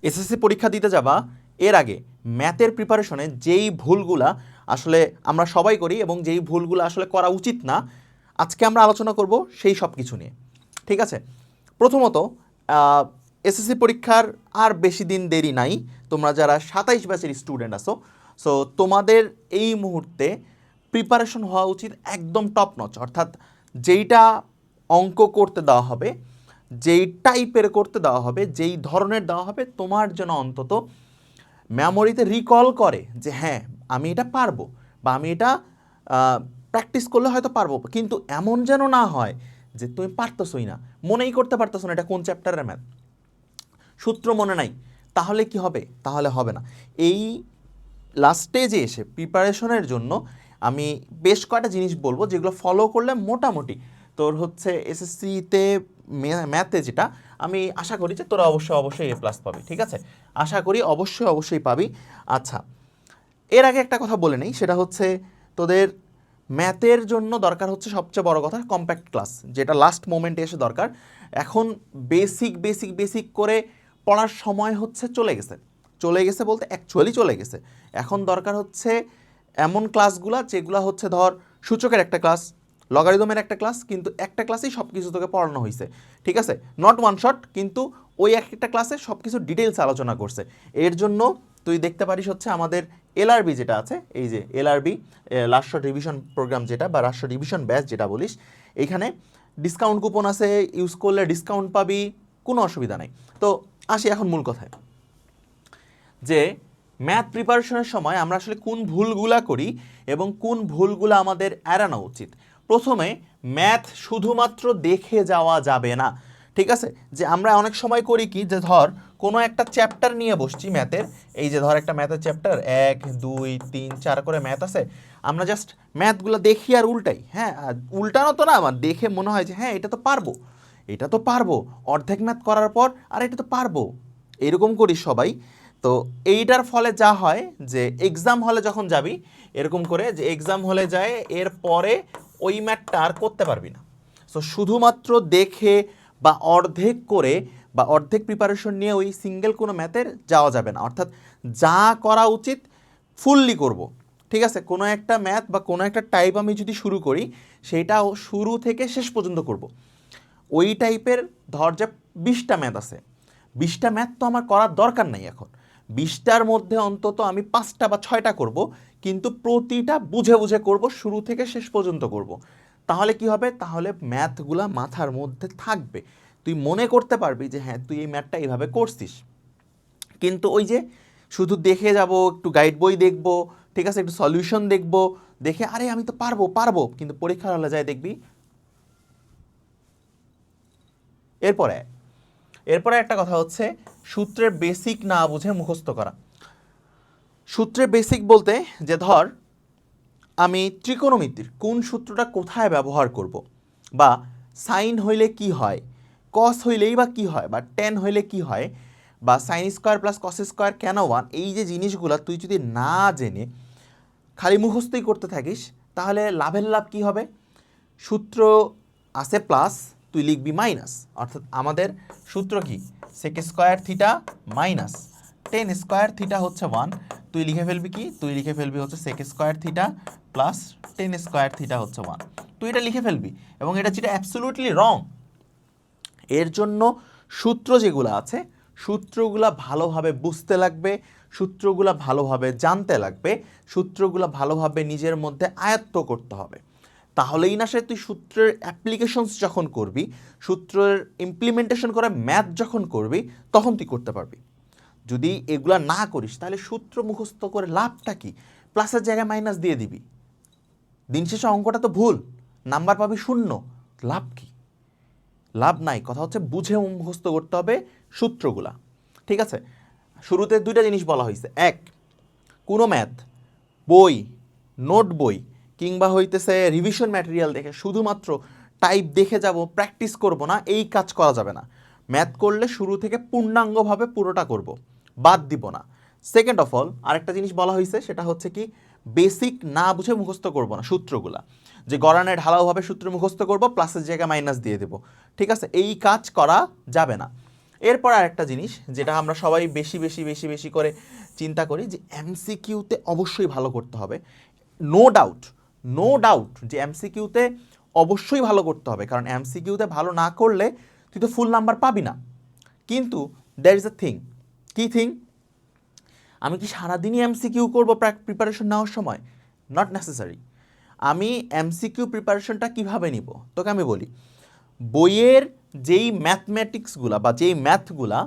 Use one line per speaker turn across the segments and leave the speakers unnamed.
SSC পরীক্ষা দিতে যাবা এর আগে ম্যাথের প্রিপারেশনে যেই ভুলগুলা আসলে আমরা সবাই করি এবং যেই ভুলগুলো আসলে করা উচিত না, আজকে আমরা আলোচনা করব সেই সব কিছু নিয়ে। ঠিক আছে, প্রথমত এসএসসি পরীক্ষার আর বেশি দিন দেরি নাই। তোমরা যারা 27 ব্যাচের স্টুডেন্ট আছো, সো তোমাদের এই মুহূর্তে প্রিপারেশন হওয়া উচিত একদম টপ নচ, অর্থাৎ যেইটা অঙ্ক করতে দেওয়া হবে, যেই টাইপের করতে দেওয়া হবে, যেই ধরনের দেওয়া হবে, তোমার যেন অন্তত মেমোরিতে রিকল করে যে হ্যাঁ আমি এটা পারবো বা আমি এটা প্র্যাকটিস করলে হয়তো পারবো, কিন্তু এমন যেন না হয় যে তুমি পারতেছই না, মনেই করতে পারতেছো না এটা কোন চ্যাপ্টারের ম্যাথ, সূত্র মনে নাই, তাহলে কি হবে? তাহলে হবে না। এই লাস্ট স্টেজে এসে প্রিপারেশনের জন্য আমি বেশ কয়েকটা জিনিস বলবো যেগুলো ফলো করলে মোটামুটি তোর হচ্ছে এসএসসিতে ম্যাথে যেটা আমি আশা করি যে তোরা অবশ্যই এ প্লাস পাবি। ঠিক আছে, আশা করি অবশ্যই পাবি। আচ্ছা, এর আগে একটা কথা বলে নেই, সেটা হচ্ছে তোদের ম্যাথের জন্য দরকার হচ্ছে সবচেয়ে বড় কথা কম্প্যাক্ট ক্লাস, যেটা লাস্ট মোমেন্টে এসে দরকার। এখন বেসিক করে পড়ার সময় হচ্ছে চলে গেছে বলতে অ্যাকচুয়ালি চলে গেছে। এখন দরকার হচ্ছে এমন ক্লাসগুলা যেগুলো হচ্ছে ধর সূচকের একটা ক্লাস, লগারিদমের একটা ক্লাস, কিন্তু একটা ক্লাসেই সব কিছু তোকে পড়ানো হয়েছে। ঠিক আছে, নট ওয়ান শট, কিন্তু ওই একটা ক্লাসে সব কিছু ডিটেলস আলোচনা করছে। এর জন্য তুই দেখতে পারিস হচ্ছে আমাদের এলআরবি যেটা আছে, এই যে এলআরবি রাষ্ট্র রিভিশন প্রোগ্রাম যেটা বা রাষ্ট্র রিভিশন ব্যাচ যেটা বলিস, এইখানে ডিসকাউন্ট কুপন আছে, ইউজ করলে ডিসকাউন্ট পাবি, কোনো অসুবিধা নাই। তো আসি এখন মূল কথায়, যে ম্যাথ প্রিপারেশনের সময় আমরা আসলে কোন ভুলগুলা করি এবং কোন ভুলগুলো আমাদের এড়ানো উচিত। প্রথমে ম্যাথ শুধুমাত্র দেখে যাওয়া যাবে না। ঠিক আছে, যে আমরা অনেক সময় করি কি, যে ধর কোনো একটা চ্যাপ্টার নিয়ে বসছি ম্যাথের, এই যে ধর একটা ম্যাথের চ্যাপ্টার 1 2 3 4 করে ম্যাথ আছে, আমরা জাস্ট ম্যাথগুলো দেখি আর উল্টাই। হ্যাঁ, আর উল্টানো তো না, আমার দেখে মনে হয় যে হ্যাঁ এটা তো পারবো, অর্ধেক ম্যাথ করার পর আর এটা তো পারবো, এরকম করি সবাই। তো এইটার ফলে যা হয় যে এক্সাম হলে যখন যাবি এরকম করে, যে এক্সাম হলে যায় এর পরে ওই ম্যাথটা আর করতে পারবি না। সো শুধুমাত্র দেখে বা অর্ধেক করে বা অর্ধেক প্রিপারেশন নিয়ে ওই সিঙ্গেল কোনো ম্যাথের যাওয়া যাবে না, অর্থাৎ যা করা উচিত ফুললি করব। ঠিক আছে, কোনো একটা ম্যাথ বা কোনো একটা টাইপ আমি যদি শুরু করি, সেটাও শুরু থেকে শেষ পর্যন্ত করব। ওই টাইপের ধর যে 20টা ম্যাথ আছে, 20টা ম্যাথ তো আমার করার দরকার নাই এখন, 20টার মধ্যে অন্তত আমি 5টা বা 6টা করব, কিন্তু প্রতিটা বুঝে বুঝে করব, শুরু থেকে শেষ পর্যন্ত করব। তাহলে কি হবে? তাহলে ম্যাথগুলা মাথার মধ্যে থাকবে, তুই মনে করতে পারবি যে হ্যাঁ তুই এই ম্যাথটা এইভাবে করছিস। কিন্তু ওই যে শুধু দেখে যাব, একটু গাইড বই দেখব, ঠিক আছে, একটু সলিউশন দেখব, দেখে আরে আমি তো পারবো, কিন্তু পরীক্ষার হলে যায় দেখবি। এরপরে এরপরে একটা কথা হচ্ছে সূত্রের বেসিক না বুঝে মুখস্থ করা। সূত্রের বেসিক বলতে, যে ধর আমি ত্রিকোণমিতির কোন সূত্রটা কোথায় ব্যবহার করব, বা সাইন হইলে কি হয়, কস হইলেই বা কি হয়, বা টেন হইলে কি হয়, বা sine square plus cos square কেন 1, এই যে জিনিসগুলো তুই যদি না জেনে খালি মুখস্থই করতে থাকিস, তাহলে লাভের লাভ কি হবে? সূত্র আছে প্লাস, তুই লিখবি মাইনাস, অর্থাৎ আমাদের সূত্র কি, sec square theta minus tan square theta হচ্ছে 1, তুই লিখে ফেলবি কি, তুই লিখে ফেলবি হচ্ছে sec square theta plus tan square theta হচ্ছে 1, তুই এটা লিখে ফেলবি, এবং এটা যেটা অ্যাবসোলুটলি রং। এর জন্য সূত্র যেগুলো আছে, সূত্রগুলা ভালোভাবে বুঝতে লাগবে, সূত্রগুলা ভালোভাবে জানতে লাগবে, সূত্রগুলা ভালোভাবে নিজের মধ্যে আয়ত্ত করতে হবে। তাহলেই না সে তুই সূত্রের অ্যাপ্লিকেশনস যখন করবি, সূত্রের ইমপ্লিমেন্টেশন করে ম্যাথ যখন করবি, তখন তুই করতে পারবি। যদি এগুলা না করিস তাহলে সূত্র মুখস্থ করে লাভটা কি? প্লাসের জায়গায় মাইনাস দিয়ে দিবি, দিন শেষে অঙ্কটা তো ভুল, নাম্বার পাবি 0, লাভ কি? লাভ নাই। কথা হচ্ছে বুঝে মুখস্থ করতে হবে সূত্রগুলা। ঠিক আছে, শুরুতে 2টা জিনিস বলা হয়েছে, এক, কোনো ম্যাথ বই, নোট বই কিংবা হইতেছে রিভিশন ম্যাটেরিয়াল দেখে শুধুমাত্র টাইপ দেখে যাব, প্র্যাকটিস করব না, এই কাজ করা যাবে না। ম্যাথ করলে শুরু থেকে পূর্ণাঙ্গভাবে পুরোটা করব, বাদ দিব না। সেকেন্ড অফ অল আরেকটা জিনিস বলা হয়েছে, সেটা হচ্ছে কি, বেসিক না বুঝে মুখস্থ করব না সূত্রগুলা, যে গড়ানে ঢালাওভাবে সূত্র মুখস্থ করব, প্লাসের জায়গায় মাইনাস দিয়ে দেব। ঠিক আছে, এই কাজ করা যাবে না। এরপর আরেকটা জিনিস যেটা আমরা সবাই বেশি বেশি বেশি বেশি করে চিন্তা করি যে এমসিকিউতে অবশ্যই ভালো করতে হবে। নো ডাউট, নো ডাউট যে এমসিকিউতে অবশ্যই ভালো করতে হবে, কারণ এমসিকিউতে ভালো না করলে তুই তো ফুল নাম্বার পাবি না। কিন্তু দ্যার ইজ আ থিং, কী থিং? আমি কি সারাদিনই এমসিকিউ করবো প্রিপারেশন নেওয়ার সময়? Not necessary. আমি এমসিকিউ প্রিপারেশনটা কীভাবে নিব তোকে আমি বলি। বইয়ের যেই ম্যাথমেটিক্সগুলা বা যেই ম্যাথগুলা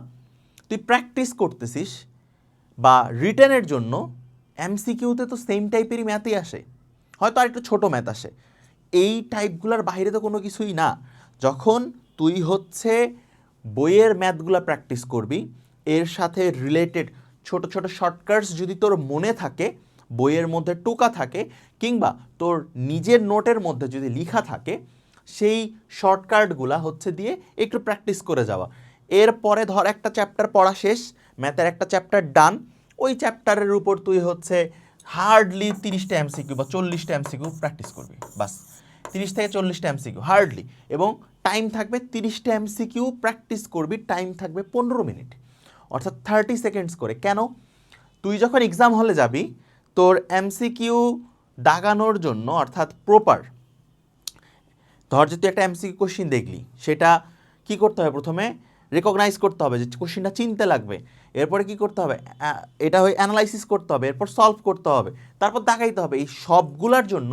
তুই প্র্যাকটিস করতেছিস বা রিটেনের জন্য, এমসিকিউতে তো সেম টাইপেরই ম্যাথই আসে, হয়তো আর একটু ছোটো ম্যাথ আসে। এই টাইপগুলোর বাইরে তো কোনো কিছুই না। যখন তুই হচ্ছে বইয়ের ম্যাথগুলো প্র্যাকটিস করবি, এর সাথে রিলেটেড ছোট ছোট শর্টকাটস যদি তোর মনে থাকে, বইয়ের মধ্যে টোকা থাকে, কিংবা তোর নিজের নোটের মধ্যে যদি লেখা থাকে, সেই শর্টকাটগুলা হচ্ছে দিয়ে একটু প্র্যাকটিস করে যাওয়া। এরপরে ধর একটা চ্যাপ্টার পড়া শেষ, ম্যাথের একটা চ্যাপ্টার ডান, ওই চ্যাপ্টারের উপর তুই হচ্ছে হার্ডলি 30টা এমসিকিউ বা 40টা এমসিকিউ প্র্যাকটিস করবি, বাস 30 থেকে 40টা এমসিকিউ হার্ডলি, এবং টাইম থাকবে 30টা এমসিকিউ প্র্যাকটিস করবি, টাইম থাকবে 15 মিনিট, অর্থাৎ 30 সেকেন্ডস করে। কেন? তুই যখন এক্সাম হলে যাবি, তোর এমসিকিউ দাগানোর জন্য, অর্থাৎ প্রপার, ধর যে তুই একটা এমসিকিউ কোশ্চিন দেখলি, সেটা কি করতে হবে? প্রথমে রেকগনাইজ করতে হবে যে কোশ্চিনটা চিনতে লাগবে, এরপরে কি করতে হবে? এটা হয়ে অ্যানালাইসিস করতে হবে, এরপর সলভ করতে হবে, তারপর দেখাইতে হবে। এই সবগুলোর জন্য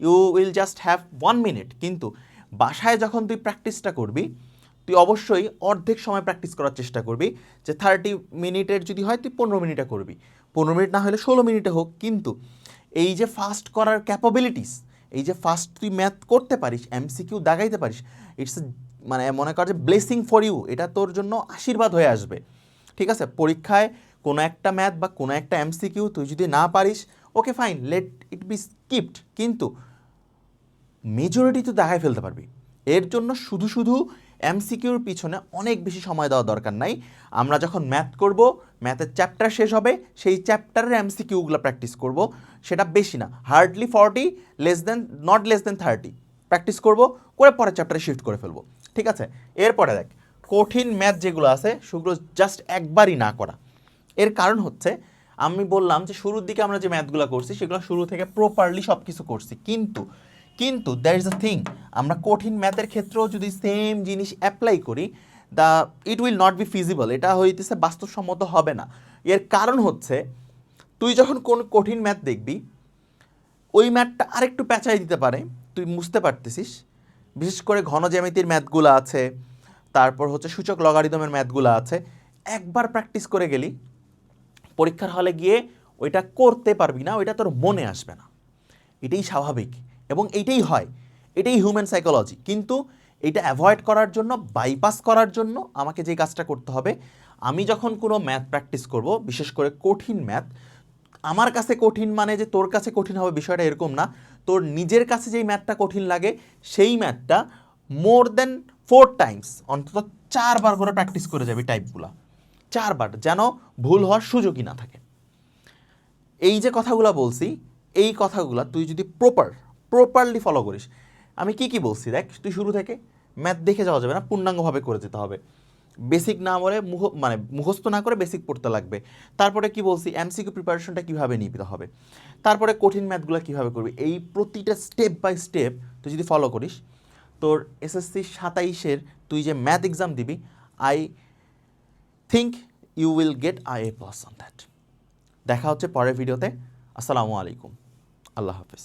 you will just have 1 minute. কিন্তু বাসায় যখন তুই প্র্যাকটিসটা করবি, তুই অবশ্যই অর্ধেক সময় প্র্যাকটিস করার চেষ্টা করবি। যে 30 মিনিটের যদি হয়, তুই 15 মিনিটে করবি, 15 মিনিট না হলে 16 মিনিটে হোক। কিন্তু এই যে ফাস্ট করার ক্যাপাবিলিটিস, এই যে ফাস্ট তুই ম্যাথ করতে পারিস, এমসিকিউ দাগাইতে পারিস, ইটস মানে মনে কর যে ব্লেসিং ফর ইউ, এটা তোর জন্য আশীর্বাদ হয়ে আসবে। ঠিক আছে, পরীক্ষায় কোনো একটা ম্যাথ বা কোনো একটা এমসিকিউ তুই যদি না পারিস, okay fine, let it be skipped, কিন্তু মেজরিটি তো দেখাই ফেলতে পারবি। এর জন্য শুধু শুধু এমসিকিউর পিছনে অনেক বেশি সময় দেওয়া দরকার নাই। আমরা যখন ম্যাথ করব, ম্যাথের চ্যাপ্টার শেষ হবে, সেই চ্যাপ্টারের এমসিকিউগুলো প্র্যাকটিস করব, সেটা বেশি না, hardly 40, not less than 30 practice করব, করে পরের চ্যাপ্টারে শিফট করে ফেলবো। ঠিক আছে, এরপরে দেখ, কঠিন ম্যাথ যেগুলো আছে সেগুলো জাস্ট একবারই না করা। এর কারণ হচ্ছে, আমি বললাম যে শুরুর দিকে আমরা যে ম্যাথগুলো করছি সেগুলো শুরু থেকে প্রপারলি সব কিছু করছি, কিন্তু কিন্তু দ্যার ইজ আ থিং, আমরা কঠিন ম্যাথের ক্ষেত্রেও যদি সেম জিনিস অ্যাপ্লাই করি, it will not be feasible, এটা হইতেছে বাস্তবসম্মত হবে না। এর কারণ হচ্ছে, তুই যখন কোন কঠিন ম্যাথ দেখবি, ওই ম্যাথটা আরেকটু প্যাঁচাই দিতে পারে, তুই বুঝতে পারতেছিস। বিশেষ করে ঘন জ্যামিতির ম্যাথগুলো আছে, তারপর হচ্ছে সূচক লগারিদমের ম্যাথগুলো আছে, একবার প্র্যাকটিস করে গেলি, পরীক্ষার হলে গিয়ে ওইটা করতে পারবি না, ওইটা তোর মনে আসবে না। এটাই স্বাভাবিক এবং এইটাই হয়, এটাই হিউম্যান সাইকোলজি। কিন্তু এটা অ্যাভয়েড করার জন্য, বাইপাস করার জন্য আমাকে যে কাজটা করতে হবে, আমি যখন কোনো ম্যাথ প্র্যাকটিস করব, বিশেষ করে কঠিন ম্যাথ, আমার কাছে কঠিন মানে যে তোর কাছে কঠিন হবে বিষয়টা এরকম না। তোর নিজের কাছে যেই ম্যাথটা কঠিন লাগে, সেই ম্যাথটা মোর দেন 4 টাইমস, অন্তত 4বার করে প্র্যাকটিস করে যাবি টাইপগুলা, 4বার, যেন ভুল হওয়ার সুযোগই না থাকে। এই যে কথাগুলো বলছি, এই কথাগুলো তুই যদি প্রপারলি ফলো করিস, আমি কি বলছি দেখ, তুই শুরু থেকে ম্যাথ দেখে যাওয়া যাবে না, পূর্ণাঙ্গভাবে করে যেতে হবে। বেসিক না বলে মুখস্থ না করে বেসিক পড়তে লাগবে। তারপরে কি বলছি, এমসিকিউ প্রিপারেশনটা কীভাবে নিতে হবে, তারপরে কঠিন ম্যাথগুলো কীভাবে করবি, এই প্রতিটা স্টেপ বাই স্টেপ তুই যদি ফলো করিস, তোর এসএসসি 27-এর তুই যে ম্যাথ এক্সাম দিবি, I think you will get A+ on that. দেখা হচ্ছে পরের ভিডিওতে। আসসালামু আলাইকুম, আল্লাহ হাফেজ।